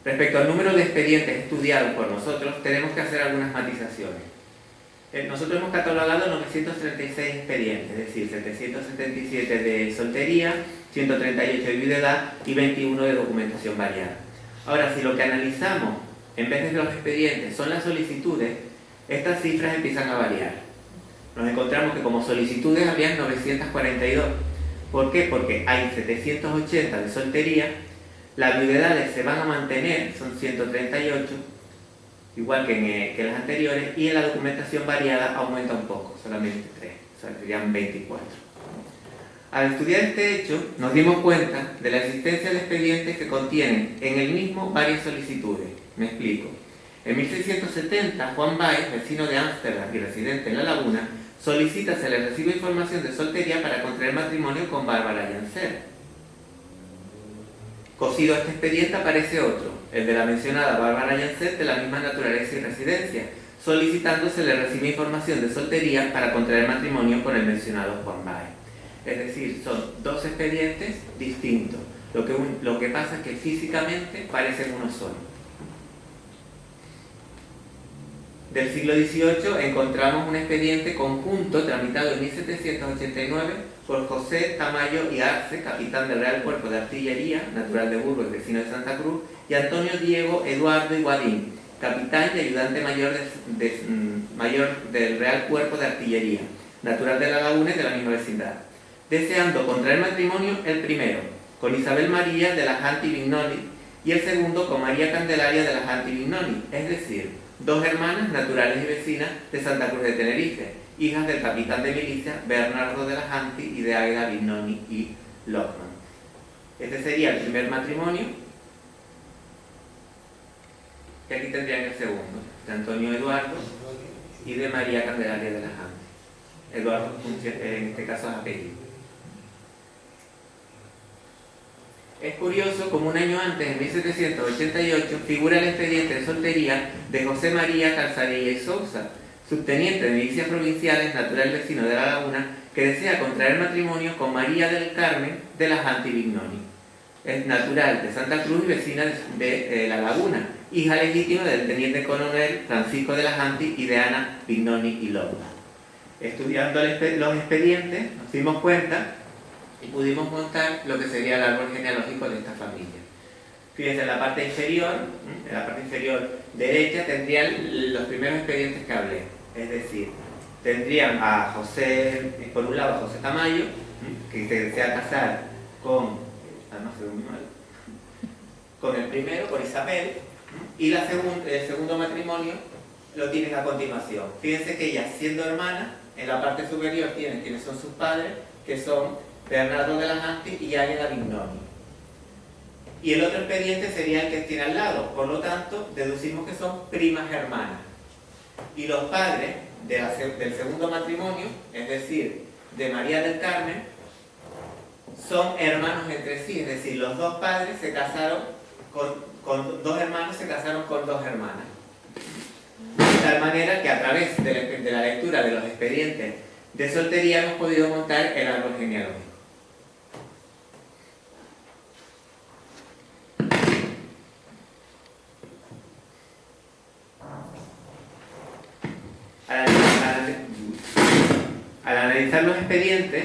Respecto al número de expedientes estudiados por nosotros, tenemos que hacer algunas matizaciones. Nosotros hemos catalogado 936 expedientes, es decir, 777 de soltería, 138 de viudedad y 21 de documentación variada. Ahora, si lo que analizamos, en vez de los expedientes, son las solicitudes, estas cifras empiezan a variar. Nos encontramos que como solicitudes habían 942. ¿Por qué? Porque hay 780 de soltería, las viudedades se van a mantener, son 138, igual que las anteriores, y en la documentación variada aumenta un poco, solamente 3, o sea, serían 24. Al estudiar este hecho, nos dimos cuenta de la existencia de expedientes que contienen en el mismo varias solicitudes. Me explico. En 1670, Juan Baez, vecino de Ámsterdam y residente en La Laguna, solicita se le reciba información de soltería para contraer matrimonio con Bárbara Llancer. Cosido a este expediente aparece otro, el de la mencionada Bárbara Llancer, de la misma naturaleza y residencia, solicitando se le reciba información de soltería para contraer matrimonio con el mencionado Juan Baez. Es decir, son dos expedientes distintos. Lo que pasa es que físicamente parecen uno solo. Del siglo XVIII encontramos un expediente conjunto tramitado en 1789 por José Tamayo y Arce, capitán del Real Cuerpo de Artillería, natural de Burgos y vecino de Santa Cruz, y Antonio Diego Eduardo Iguadín, capitán y ayudante mayor del Real Cuerpo de Artillería, natural de La Laguna y de la misma vecindad, deseando contraer matrimonio el primero con Isabel María de la Janti Vignoli y el segundo con María Candelaria de la Janti Vignoli, es decir, dos hermanas naturales y vecinas de Santa Cruz de Tenerife, hijas del capitán de milicia Bernardo de la Janti y de Aida Vignoni y Lockman. Este sería el primer matrimonio, y aquí tendrían el segundo, de Antonio Eduardo y de María Candelaria de la Janti. Eduardo en este caso es apellido. Es curioso como un año antes, en 1788, figura el expediente de soltería de José María Calzadilla y Sousa, subteniente de milicias provinciales, natural vecino de La Laguna, que desea contraer matrimonio con María del Carmen de la Janti Vignoni. Es natural de Santa Cruz y vecina de La Laguna, hija legítima del teniente coronel Francisco de la Janti y de Ana Vignoni y Lopez. Estudiando los expedientes, nos dimos cuenta y pudimos montar lo que sería el árbol genealógico de esta familia. Fíjense, en la parte inferior derecha tendrían los primeros expedientes que hablé. Es decir, tendrían a José, por un lado a José Tamayo, que se desea casar con el primero, con Isabel, y el segundo matrimonio lo tienen a continuación. Fíjense que ella, siendo hermana, en la parte superior tienen quienes son sus padres, que son Bernardo de la Janti y Águeda Vignoni. Y el otro expediente sería el que tiene al lado, por lo tanto, deducimos que son primas hermanas. Y los padres del segundo matrimonio, es decir, de María del Carmen, son hermanos entre sí, es decir, los dos padres se casaron con dos hermanos, se casaron con dos hermanas. De tal manera que a través de la lectura de los expedientes de soltería hemos podido montar el árbol genealógico. Al analizar los expedientes,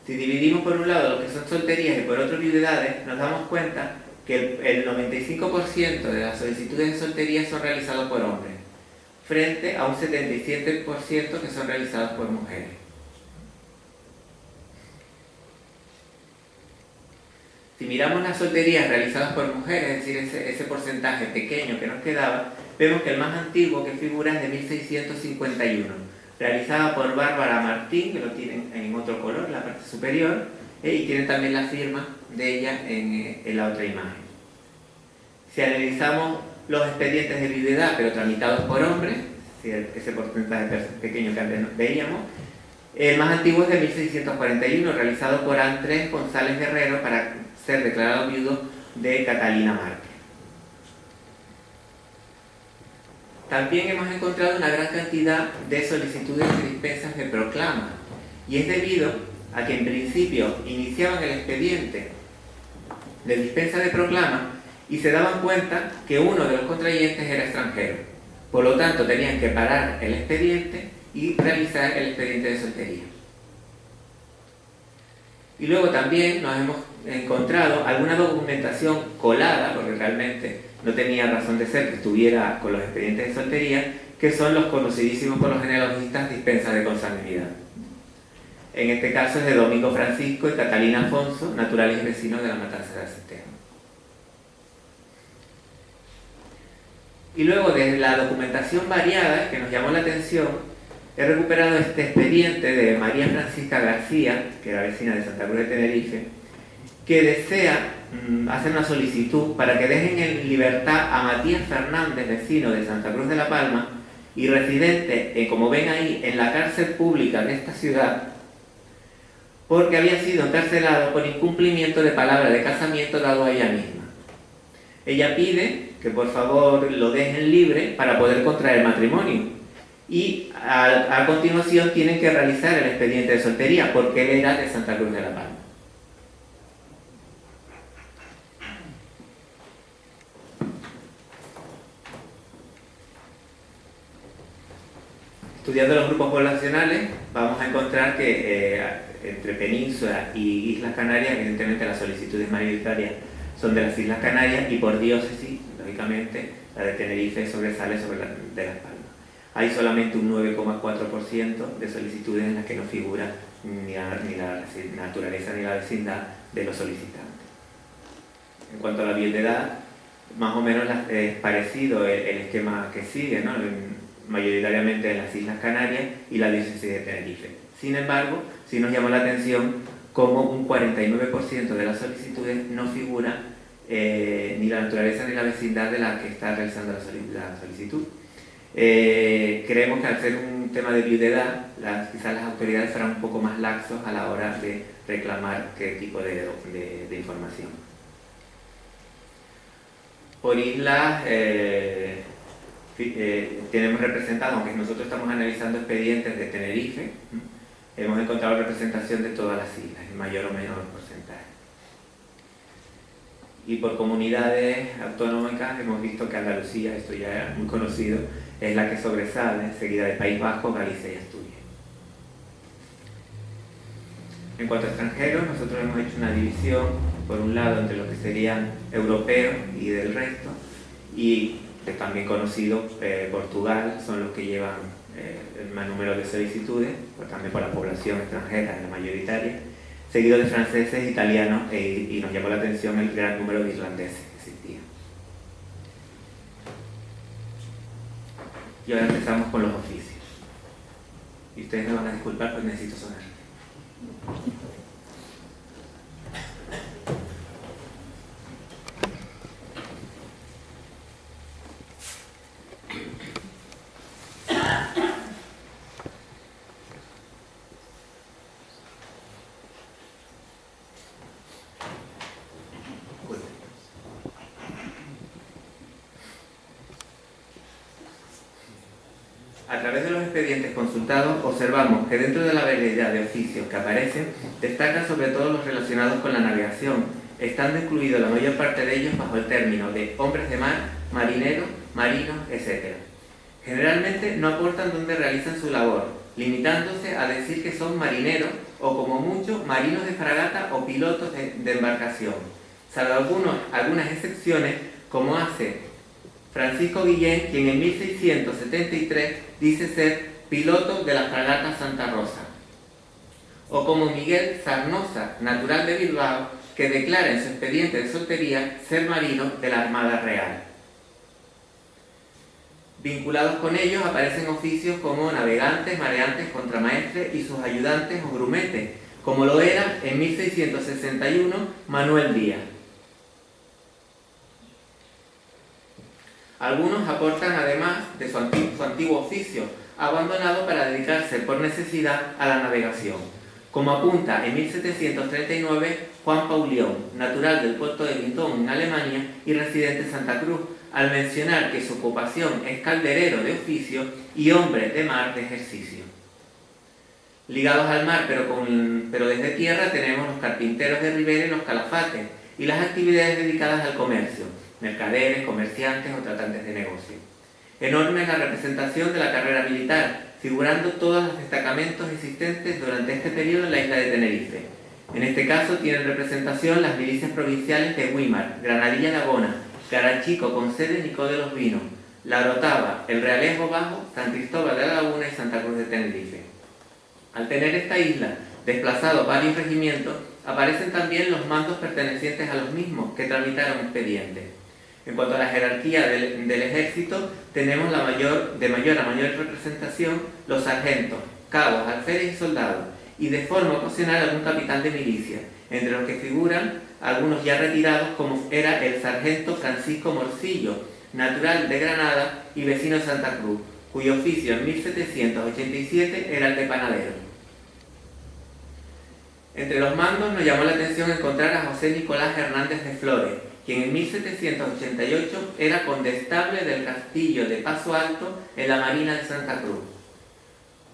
si dividimos por un lado lo que son solterías y por otro viudedades, nos damos cuenta que el 95% de las solicitudes de soltería son realizadas por hombres, frente a un 77% que son realizadas por mujeres. Si miramos las solterías realizadas por mujeres, es decir, ese porcentaje pequeño que nos quedaba, vemos que el más antiguo que figura es de 1651, realizada por Bárbara Martín, que lo tienen en otro color, en la parte superior, y tienen también la firma de ella en la otra imagen. Si analizamos los expedientes de viudedad, pero tramitados por hombres, ese porcentaje pequeño que antes veíamos, el más antiguo es de 1641, realizado por Andrés González Guerrero para ser declarado viudo de Catalina Márquez. También hemos encontrado una gran cantidad de solicitudes de dispensas de proclama, y es debido a que en principio iniciaban el expediente de dispensa de proclama y se daban cuenta que uno de los contrayentes era extranjero. Por lo tanto, tenían que parar el expediente y realizar el expediente de soltería. Y luego también nos hemos encontrado alguna documentación colada, porque realmente no tenía razón de ser que estuviera con los expedientes de soltería, que son los conocidísimos por los genealogistas dispensas de consanguinidad. En este caso es de Domingo Francisco y Catalina Afonso, naturales y vecinos de la Matanza de Centeno. Y luego, desde la documentación variada que nos llamó la atención, he recuperado este expediente de María Francisca García, que era vecina de Santa Cruz de Tenerife, que desea hacer una solicitud para que dejen en libertad a Matías Fernández, vecino de Santa Cruz de la Palma y residente, como ven ahí, en la cárcel pública de esta ciudad, porque había sido encarcelado por incumplimiento de palabra de casamiento dado a ella misma. Ella pide que por favor lo dejen libre para poder contraer matrimonio y a continuación tienen que realizar el expediente de soltería porque él era de Santa Cruz de la Palma. Estudiando los grupos poblacionales vamos a encontrar que entre Península y Islas Canarias, evidentemente las solicitudes mayoritarias son de las Islas Canarias y por diócesis, lógicamente, la de Tenerife sobresale sobre la de Las Palmas. Hay solamente un 9,4% de solicitudes en las que no figura ni la naturaleza ni la vecindad de los solicitantes. En cuanto a la viudedad, más o menos es parecido el esquema que sigue, ¿no? Mayoritariamente en las Islas Canarias y la diócesis de Tenerife. Sin embargo, sí nos llamó la atención cómo un 49% de las solicitudes no figura ni la naturaleza ni la vecindad de la que está realizando la solicitud. Creemos que al ser un tema de viudedad, quizás las autoridades serán un poco más laxos a la hora de reclamar qué tipo de información. Por islas, tenemos representado, aunque nosotros estamos analizando expedientes de Tenerife, hemos encontrado representación de todas las islas, en mayor o menor porcentaje. Y por comunidades autonómicas hemos visto que Andalucía, esto ya es muy conocido, es la que sobresale, seguida de País Vasco, Galicia y Asturias. En cuanto a extranjeros, nosotros hemos hecho una división, por un lado, entre lo que serían europeos y del resto, y también conocido, Portugal, son los que llevan el más número de solicitudes, también por la población extranjera, la mayoritaria, seguido de franceses, italianos, y nos llamó la atención el gran número de irlandeses que existía. Y ahora empezamos con los oficios. Y ustedes me van a disculpar porque necesito sonar. A través de los expedientes consultados observamos que dentro de la variedad de oficios que aparecen destacan sobre todo los relacionados con la navegación, estando incluidos la mayor parte de ellos bajo el término de hombres de mar, marineros, marinos, etc. Generalmente no aportan dónde realizan su labor, limitándose a decir que son marineros o como mucho marinos de fragata o pilotos de embarcación, salvo algunas excepciones como hace Francisco Guillén, quien en 1673 dice ser piloto de la fragata Santa Rosa, o como Miguel Sarnosa, natural de Bilbao, que declara en su expediente de soltería ser marino de la Armada Real. Vinculados con ellos aparecen oficios como navegantes, mareantes, contramaestres y sus ayudantes o grumetes, como lo era en 1661 Manuel Díaz. Algunos aportan además de su antiguo oficio, abandonado para dedicarse por necesidad a la navegación, como apunta en 1739 Juan Paulión, natural del puerto de Vinton en Alemania y residente en Santa Cruz, al mencionar que su ocupación es calderero de oficio y hombre de mar de ejercicio. Ligados al mar pero desde tierra tenemos los carpinteros de ribera y los calafates y las actividades dedicadas al comercio, mercaderes, comerciantes o tratantes de negocio. Enorme es la representación de la carrera militar, figurando todos los destacamentos existentes durante este periodo en la isla de Tenerife. En este caso tienen representación las milicias provinciales de Güímar, Granadilla de Abona, Garachico con sede Nicó de los Vinos, La Orotava, el Realejo Bajo, San Cristóbal de la Laguna y Santa Cruz de Tenerife. Al tener esta isla desplazados varios regimientos, aparecen también los mandos pertenecientes a los mismos que tramitaron expedientes. En cuanto a la jerarquía del ejército, tenemos de mayor a mayor representación los sargentos, cabos, alférez y soldados, y de forma ocasional algún capitán de milicia, entre los que figuran algunos ya retirados como era el sargento Francisco Morcillo, natural de Granada y vecino de Santa Cruz, cuyo oficio en 1787 era el de panadero. Entre los mandos nos llamó la atención encontrar a José Nicolás Hernández de Flores, quien en 1788 era condestable del castillo de Paso Alto en la Marina de Santa Cruz.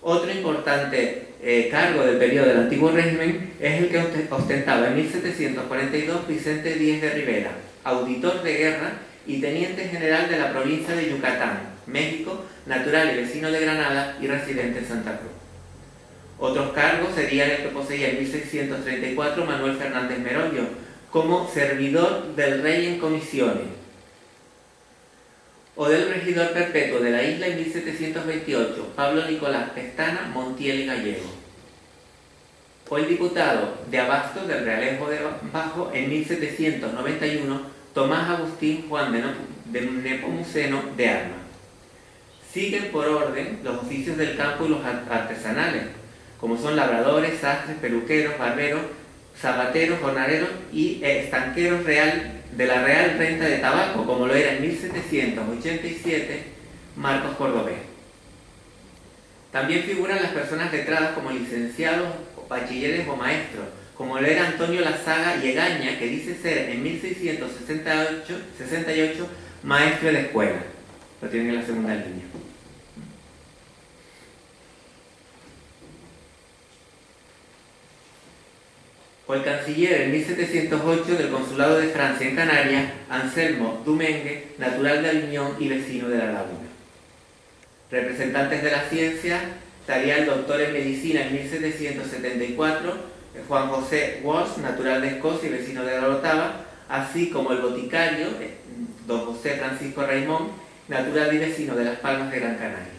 Otro importante cargo del periodo del antiguo régimen es el que ostentaba en 1742 Vicente Díez de Rivera, auditor de guerra y teniente general de la provincia de Yucatán, México, natural y vecino de Granada y residente en Santa Cruz. Otros cargos serían el que poseía en 1634 Manuel Fernández Merollo, como servidor del rey en comisiones, o del regidor perpetuo de la isla en 1728, Pablo Nicolás Pestana, Montiel y Gallego, o el diputado de Abasto del Realejo de Bajo en 1791, Tomás Agustín Juan de Nepomuceno de Armas. Siguen por orden los oficios del campo y los artesanales, como son labradores, sastres, peluqueros, barberos, zapateros, jornaleros y estanqueros de la Real Renta de Tabaco, como lo era en 1787 Marcos Cordobés. También figuran las personas letradas como licenciados, bachilleres o maestros, como lo era Antonio Lazaga y Egaña, que dice ser en 1668 maestro de escuela. Lo tienen en la segunda línea. O el canciller en 1708 del Consulado de Francia en Canarias, Anselmo Dumengue, natural de Aviñón y vecino de La Laguna. Representantes de la ciencia estaría el doctor en medicina en 1774, Juan José Walsh, natural de Escocia y vecino de La Orotava, así como el boticario, don José Francisco Raimón, natural y vecino de Las Palmas de Gran Canaria.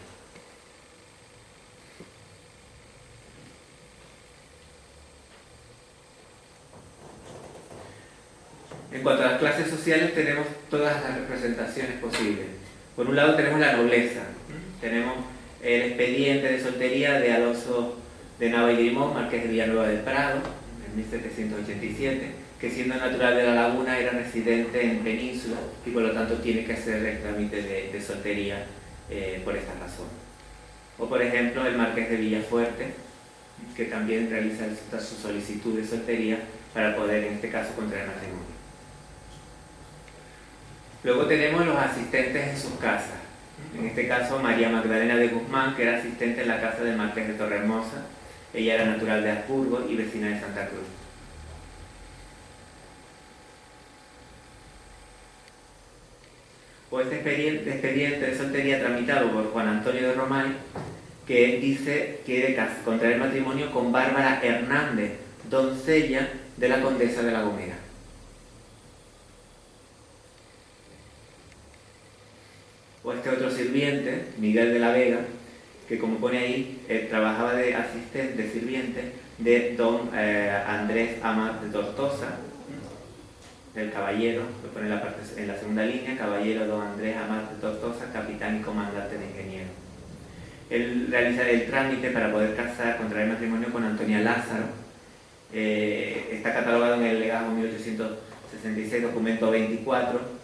En cuanto a las clases sociales, tenemos todas las representaciones posibles. Por un lado tenemos la nobleza, tenemos el expediente de soltería de Alonso de Nava y Grimón, marqués de Villanueva del Prado, en 1787, que siendo natural de La Laguna era residente en Península y por lo tanto tiene que hacer el trámite de soltería por esta razón. O por ejemplo el marqués de Villafuerte, que también realiza su solicitud de soltería para poder en este caso contraer matrimonio. Luego tenemos los asistentes en sus casas. En este caso, María Magdalena de Guzmán, que era asistente en la casa del marqués de Torrehermosa. Ella era natural de Habsburgo y vecina de Santa Cruz. O este expediente de soltería tramitado por Juan Antonio de Romay, que dice que quiere contraer matrimonio con Bárbara Hernández, doncella de la condesa de La Gomera. O este otro sirviente, Miguel de la Vega, que como pone ahí, trabajaba de asistente, de sirviente de don Andrés Amat de Tortosa, del caballero, lo pone en la segunda línea, caballero don Andrés Amat de Tortosa, capitán y comandante de ingenieros. Él realiza el trámite para poder contraer matrimonio con Antonia Lázaro. Está catalogado en el legajo 1866, documento 24,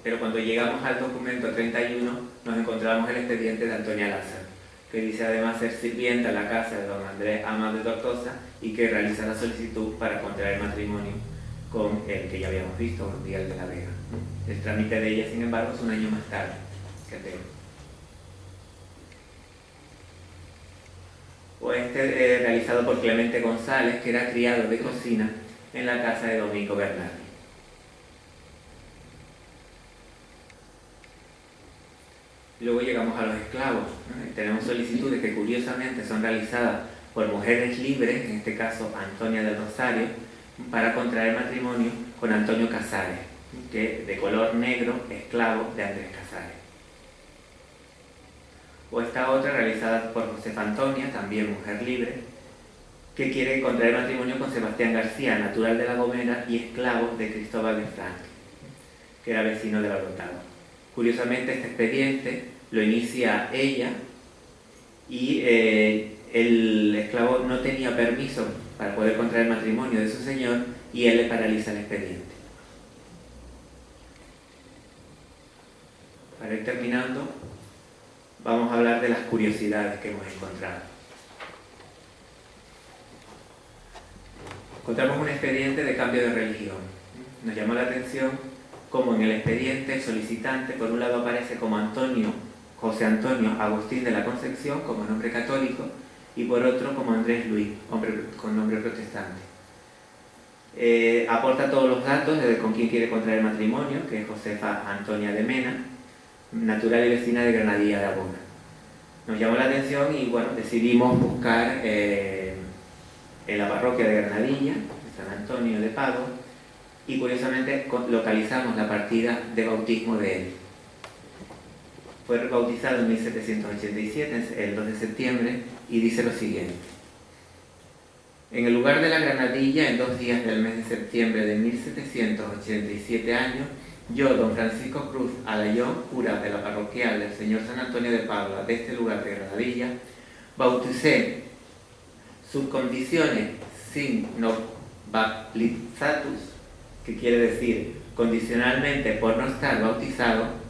pero cuando llegamos al documento 31 nos encontramos el expediente de Antonia Lázaro, que dice además ser sirvienta en la casa de don Andrés Amat de Tortosa y que realiza la solicitud para contraer matrimonio con el que ya habíamos visto, Miguel de la Vega. El trámite de ella, sin embargo, es un año más tarde que Teo. O este realizado por Clemente González, que era criado de cocina en la casa de Domingo Bernardi. Luego llegamos a los esclavos, ¿no? Tenemos solicitudes que curiosamente son realizadas por mujeres libres, en este caso Antonia del Rosario, para contraer matrimonio con Antonio Casares, que de color negro, esclavo de Andrés Casares. O esta otra realizada por Josefa Antonia, también mujer libre, que quiere contraer matrimonio con Sebastián García, natural de La Gomera y esclavo de Cristóbal de Frank, que era vecino de La Orotava. Curiosamente, este expediente lo inicia ella y el esclavo no tenía permiso para poder contraer matrimonio de su señor y él le paraliza el expediente. Para ir terminando, vamos a hablar de las curiosidades que hemos encontrado. Encontramos un expediente de cambio de religión. Nos llamó la atención como en el expediente el solicitante por un lado aparece como José Antonio Agustín de la Concepción como nombre católico y por otro como Andrés Luis, con nombre protestante. Aporta todos los datos de con quién quiere contraer matrimonio, que es Josefa Antonia de Mena, natural y vecina de Granadilla de Abona. Nos llamó la atención y bueno, decidimos buscar en la parroquia de Granadilla, de San Antonio de Padua, y curiosamente localizamos la partida de bautismo de él. Fue bautizado en 1787, el 2 de septiembre, y dice lo siguiente: en el lugar de la Granadilla, en 2 días del mes de septiembre de 1787 años, yo, don Francisco Cruz Alayón, cura de la parroquial del Señor San Antonio de Padua, de este lugar de Granadilla, bauticé sus condiciones sin novalizatus, que quiere decir condicionalmente por no estar bautizado,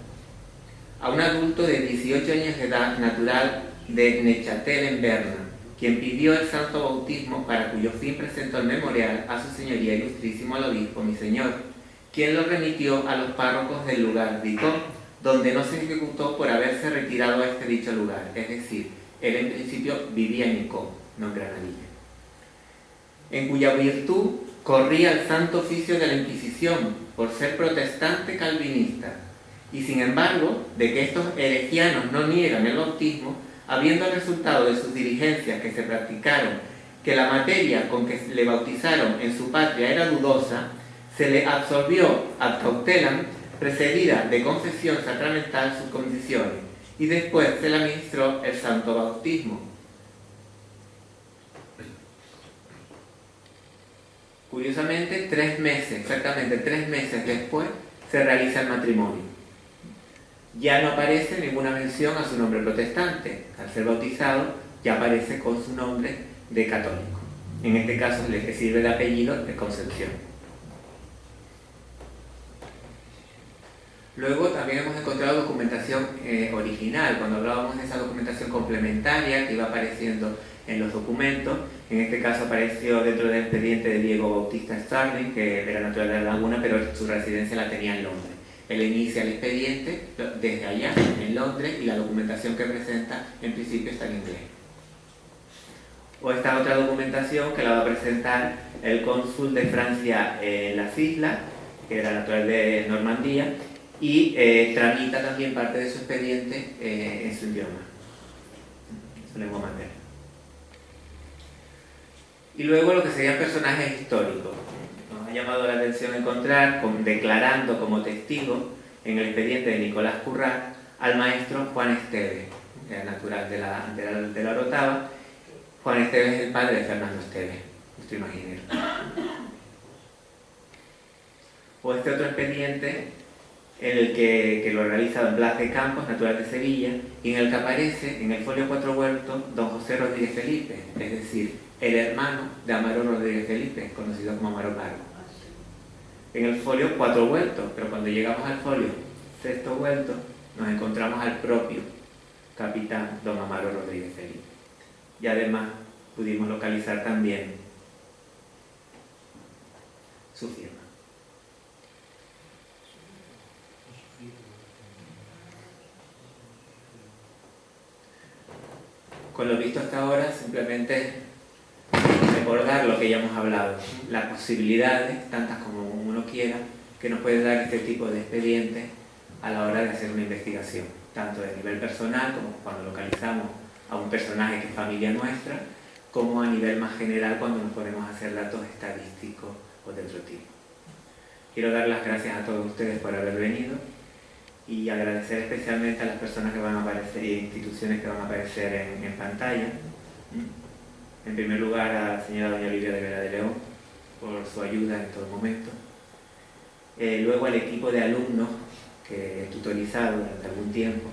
a un adulto de 18 años de edad, natural de Nechatel en Berna, quien pidió el santo bautismo, para cuyo fin presentó el memorial a su señoría ilustrísimo al obispo, mi señor, quien lo remitió a los párrocos del lugar Dicó, donde no se ejecutó por haberse retirado a este dicho lugar, es decir, él en principio vivía en Icó, no en Granadilla, en cuya virtud corría el santo oficio de la Inquisición por ser protestante calvinista, y sin embargo, de que estos herejianos no niegan el bautismo, habiendo resultado de sus diligencias que se practicaron que la materia con que le bautizaron en su patria era dudosa, se le absolvió ad cautelam, precedida de confesión sacramental sus condiciones, y después se le administró el santo bautismo. Curiosamente, 3 meses, exactamente 3 meses después, se realiza el matrimonio. Ya no aparece ninguna mención a su nombre protestante. Al ser bautizado, ya aparece con su nombre de católico. En este caso, le sirve de apellido de Concepción. Luego también hemos encontrado documentación original. Cuando hablábamos de esa documentación complementaria que iba apareciendo en los documentos, en este caso apareció dentro del expediente de Diego Bautista Starling, que era natural de La Laguna, pero su residencia la tenía en Londres. Él inicia el expediente desde allá, en Londres, y la documentación que presenta en principio está en inglés. O esta otra documentación que la va a presentar el cónsul de Francia en las islas, que era natural de Normandía, y tramita también parte de su expediente en su idioma, en su lengua materna. Y luego lo que serían personajes históricos. Nos ha llamado la atención encontrar, declarando como testigo en el expediente de Nicolás Currat, al maestro Juan Esteves, que era natural de la Orotava. Juan Esteves es el padre de Fernando Esteves, vuestro imaginero. O este otro expediente, en el que lo realiza don Blas de Campos, natural de Sevilla, y en el que aparece en el folio 4 Huertos don José Rodríguez Felipe, es decir, el hermano de Amaro Rodríguez Felipe, conocido como Amaro Pargo. En el folio 4 Huertos, pero cuando llegamos al folio 6 Huertos, nos encontramos al propio capitán don Amaro Rodríguez Felipe. Y además pudimos localizar también su firma. Con lo visto hasta ahora, simplemente recordar lo que ya hemos hablado, las posibilidades, tantas como uno quiera, que nos puede dar este tipo de expedientes a la hora de hacer una investigación. tanto de nivel personal, como cuando localizamos a un personaje que es familia nuestra, como a nivel más general cuando nos ponemos a hacer datos estadísticos o de otro tipo. Quiero dar las gracias a todos ustedes por haber venido y agradecer especialmente a las personas que van a aparecer y instituciones que van a aparecer en pantalla. En primer lugar, a la señora doña Olivia de Vera de León por su ayuda en todo momento. Luego al equipo de alumnos que he tutorizado durante algún tiempo,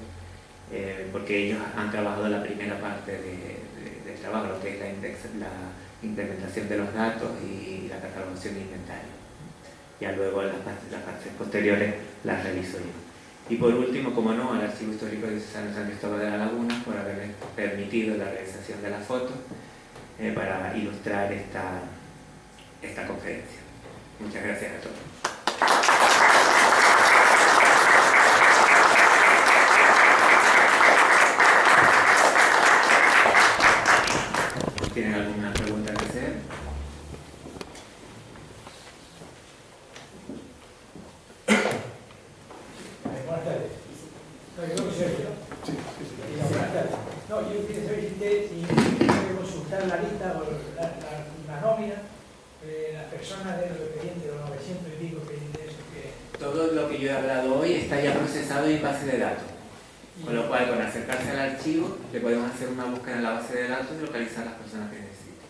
porque ellos han trabajado la primera parte del trabajo, lo que es la implementación de los datos y la catalogación de inventario. Ya luego las partes posteriores las realizo yo. Y por último, como no, al Archivo Histórico Diocesano de San Cristóbal de la Laguna por haberme permitido la realización de las fotos para ilustrar esta conferencia. Muchas gracias a todos. ¿Tienen alguna pregunta que hacer? Buenas tardes. No, yo creo que soy yo. Sí. Buenas tardes. No, yo quería saber si puede consultar la lista o la nómina de las personas de los expedientes, los 900 y pico expedientes que... Todo lo que yo he hablado hoy está ya procesado en base de datos. Con lo cual, con acercarse al archivo, le podemos hacer una búsqueda en la base de datos y localizar las personas que necesiten.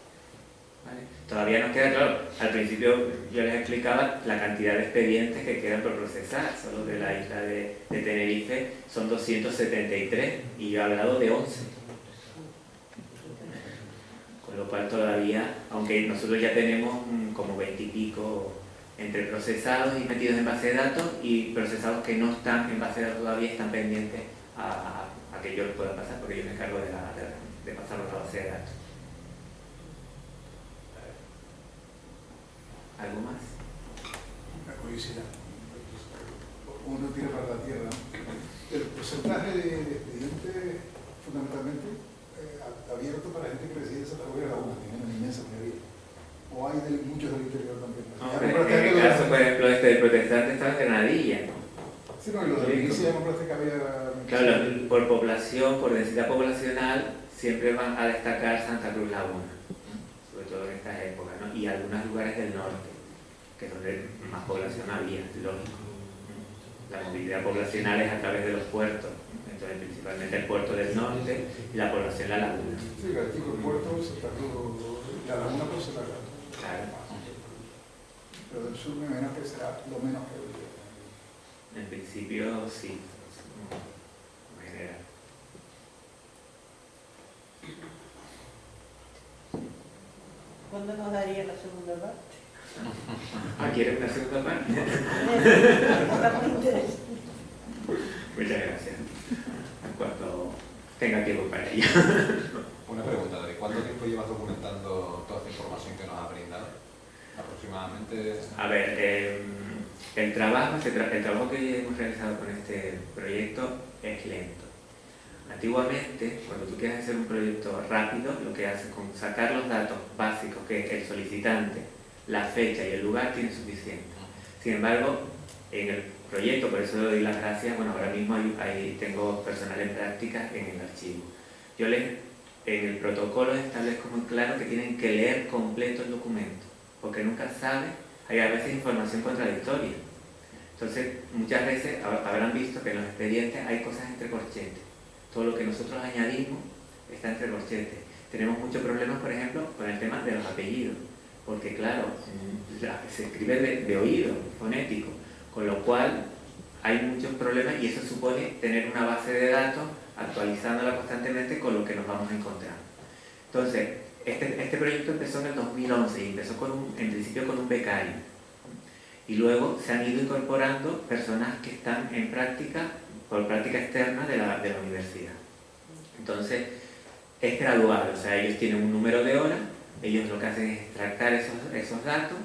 ¿Vale? Todavía nos queda claro, al principio yo les explicaba la cantidad de expedientes que quedan por procesar. Solo de la isla de Tenerife son 273 y yo he hablado de 11. Con lo cual todavía, aunque nosotros ya tenemos como 20 y pico entre procesados y metidos en base de datos y procesados que no están en base de datos todavía están pendientes a que yo los pueda pasar, porque yo me encargo de pasarlos a la base de datos. ¿Algo más? Una curiosidad. Uno tira para la tierra. El porcentaje de expedientes fundamentalmente abierto para gente que reside en Santa Cruz de la Laguna, tiene una inmensa mayoría. O hay muchos del interior también. En el caso, por ejemplo, del protestante está en Granadilla. Sí, no, y lo de la se llama práctica había... Claro, por población, por densidad poblacional, siempre van a destacar Santa Cruz Laguna, sobre todo en estas épocas, ¿no? Y algunos lugares del norte, que es donde más población había, lógico. La movilidad poblacional es a través de los puertos, entonces principalmente el puerto del norte y la población la laguna. Sí, el puerto, Santa Cruz, la laguna pues se la gana. Claro. Pero del sur me imagino que será lo menos que hoy. En principio sí, en general. ¿Cuándo nos daría la segunda parte? ¿Quieres una segunda parte? Está muy interesante. Muchas gracias. Cuando tenga tiempo para ello. Una pregunta, David. ¿Cuánto tiempo llevas documentando toda esta información que nos has brindado? Aproximadamente... A ver, el trabajo que hemos realizado con este proyecto es lento. Antiguamente, cuando tú quieres hacer un proyecto rápido, lo que haces con sacar los datos básicos, que es el solicitante, la fecha y el lugar, tiene suficiente. Sin embargo, en el proyecto, por eso le doy las gracias, bueno, ahora mismo ahí tengo personal en práctica en el archivo. Yo en el protocolo establezco muy claro que tienen que leer completo el documento, porque nunca sabe, hay a veces información contradictoria. Entonces, muchas veces habrán visto que en los expedientes hay cosas entre corchetes. Todo lo que nosotros añadimos está entre corchetes. Tenemos muchos problemas, por ejemplo, con el tema de los apellidos, porque claro, se escribe de oído, fonético, con lo cual hay muchos problemas y eso supone tener una base de datos actualizándola constantemente con lo que nos vamos a encontrar. Entonces, este proyecto empezó en el 2011 y empezó en principio con un becario. Y luego se han ido incorporando personas que están en práctica, por práctica externa de la universidad. Entonces, es gradual, o sea, ellos tienen un número de horas, ellos lo que hacen es extractar esos datos,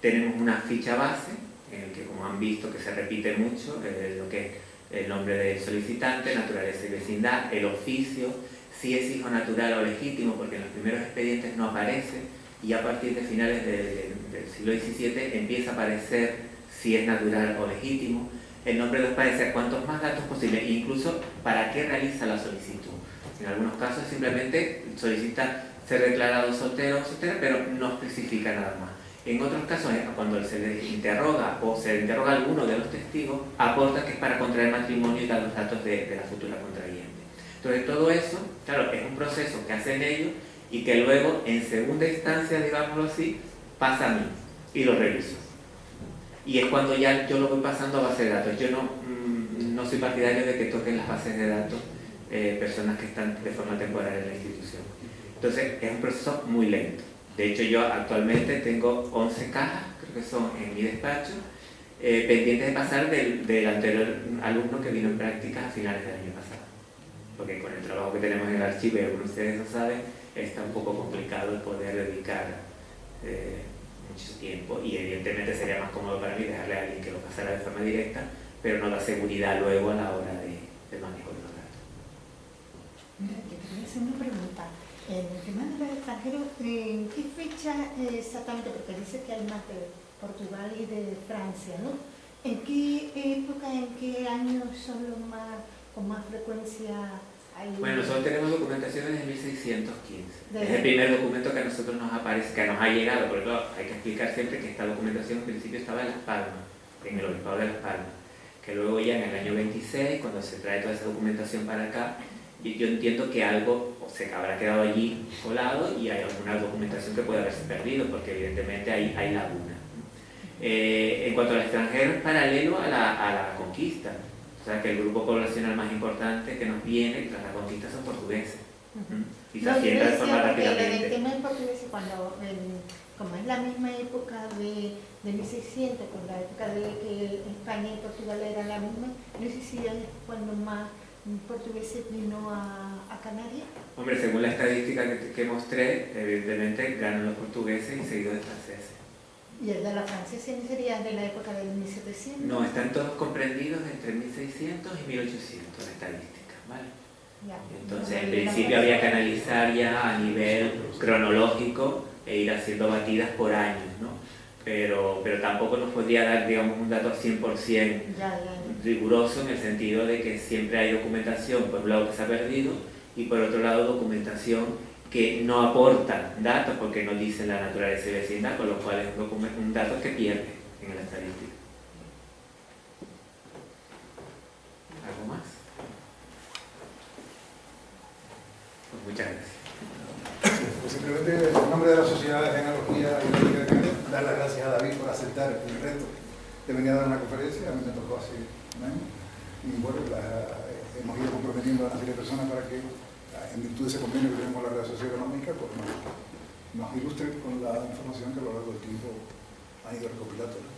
tenemos una ficha base, en el que, como han visto, que se repite mucho, lo que es el nombre del solicitante, naturaleza y vecindad, el oficio, si es hijo natural o legítimo, porque en los primeros expedientes no aparece, y a partir de finales del siglo XVII empieza a aparecer si es natural o legítimo, el nombre de los padres, sea cuantos más datos posible, incluso para qué realiza la solicitud. En algunos casos simplemente solicita ser declarado soltero o soltera, pero no especifica nada más. En otros casos, cuando se le interroga o se le interroga a alguno de los testigos, aporta que es para contraer matrimonio y dar los datos de la futura contrayente. Entonces todo eso, claro, es un proceso que hacen ellos y que luego en segunda instancia, digámoslo así, pasa a mí y lo reviso. Y es cuando ya yo lo voy pasando a base de datos. Yo no soy partidario de que toquen las bases de datos personas que están de forma temporal en la institución. Entonces es un proceso muy lento. De hecho yo actualmente tengo 11 cajas, creo que son en mi despacho, pendientes de pasar del anterior alumno que vino en prácticas a finales del año pasado. Porque con el trabajo que tenemos en el archivo, y algunos de ustedes lo saben, está un poco complicado el poder dedicar mucho tiempo, y evidentemente sería más cómodo para mí dejarle a alguien que lo pasara de forma directa, pero no da seguridad luego a la hora del manejo de los datos. Mira, te quería hacer una pregunta. En el tema de los extranjeros, ¿en qué fecha exactamente? Porque dice que hay más de Portugal y de Francia, ¿no? ¿En qué época, en qué años son los más, con más frecuencia hay? Bueno, nosotros tenemos documentación desde 1615. Es el primer documento que a nosotros nos aparece, que nos ha llegado, porque hay que explicar siempre que esta documentación en principio estaba en Las Palmas, en el Obispado de Las Palmas, que luego ya en el año 26, cuando se trae toda esa documentación para acá, y yo entiendo que algo se habrá quedado allí colado y hay alguna documentación que puede haberse perdido, porque evidentemente hay laguna. En cuanto al extranjero, es paralelo a la conquista. O sea, que el grupo poblacional más importante que nos viene tras la conquista son portugueses. Y se asienta de forma rápidamente. El tema del portugués, cuando, como es la misma época de 1600, con la época de que España y Portugal eran la misma, no sé si es cuando más portugueses vino a Canarias. Hombre, según la estadística que mostré, evidentemente ganan los portugueses y seguidos de franceses. ¿Y el de la Francia sería de la época del 1700? No, están todos comprendidos entre 1600 y 1800 la estadística, ¿vale? Ya. Entonces, en principio había que analizar ya a nivel cronológico e ir haciendo batidas por años, ¿no? Pero tampoco nos podría dar, digamos, un dato 100% riguroso, en el sentido de que siempre hay documentación, por un lado, que se ha perdido, y por otro lado, documentación que no aporta datos porque no dicen la naturaleza y vecindad, con lo cual es un dato que pierde en la estadística. ¿Algo más? Pues muchas gracias. Pues simplemente en nombre de la Sociedad de Genealogía y Biología de Canarias, dar las gracias a David por aceptar el reto de venir a dar una conferencia. A mí me tocó hace un año y bueno, hemos ido comprometiendo a una serie de personas para que, en virtud de ese convenio que tenemos con la Real Sociedad Económica, pues nos ilustren con la información que a lo largo del tiempo han ido recopilando, ¿no?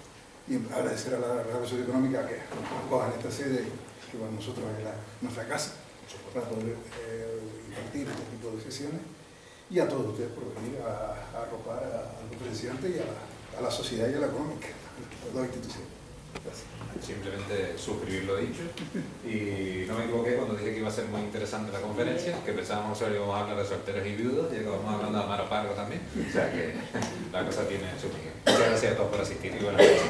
Y agradecer a la Real Sociedad Económica que nos cojan esta sede, que para nosotros es nuestra casa, para poder impartir este tipo de sesiones, y a todos ustedes por venir a arropar al conferenciante y a la sociedad y a la económica, a las dos instituciones. Gracias. Simplemente suscribir lo dicho, y no me equivoqué cuando dije que iba a ser muy interesante la conferencia, que pensábamos que solo íbamos a hablar de solteros y viudos, y acabamos hablando de Amaro Pargo también, o sea que la cosa tiene su miguel. Muchas gracias a todos por asistir y buenas noches.